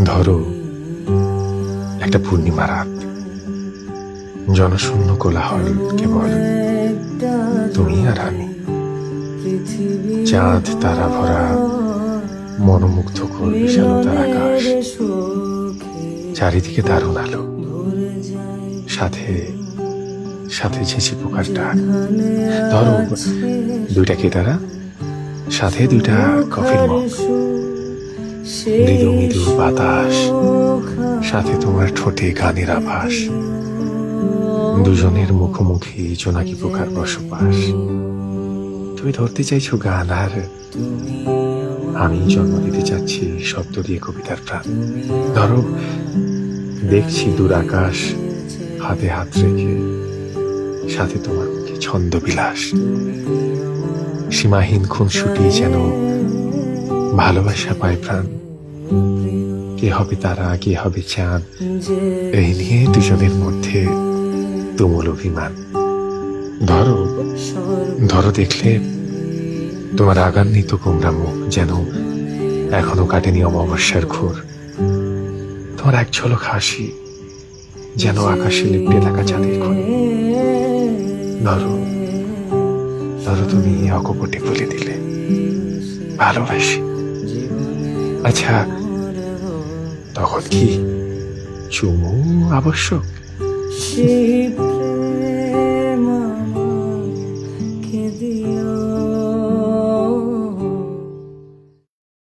ধরো একটা পূর্ণিমা রাত, জনশূন্য কোলাহল, কেবল তুমি আর আমি। চাঁদ তারা ভরা মনোমুগ্ধকর বিশালতার আকাশ, চারিদিকে দারুণ আলো, সাথে সাথে ঝিঝি পোকার ডাক। ধরো দুইটা কেদারা, সাথে দুইটা কফির মগ, মৃদু মৃদু বাতাস, সাথে তোমার ঠোঁটে গানের আভাস, দুজনের মুখোমুখি জোনাকি পোকার বসবাস। তুমি ধরতে চাইছো গান, আর আমি জন্ম দিতে চাচ্ছি শব্দ দিয়ে কবিতার প্রাণ। ধরো দেখছি দূর আকাশ, হাতে হাত রেখে, সাথে তোমার মুখে ছন্দ বিলাস, সীমাহীন খুনসুটি যেন ভালোবাসা পায় প্রাণ। কে হবে তারা, কে হবে চাঁদ, এই নিয়ে দুজনের মধ্যে তুমুল অভিমান। ধরো ধরো দেখলে তোমার রাগান্বিত গোমরা মুখ যেন এখনো কাটেনি অমাবস্যার ঘোর। তোমার এক ঝলক হাসি যেন আকাশে লিপটে থাকা চাঁদের খনি। ধরো ধরো তুমি অকপটে বলে দিলে ভালোবাসি। আচ্ছা, তখন কি চুমু আবশ্যক?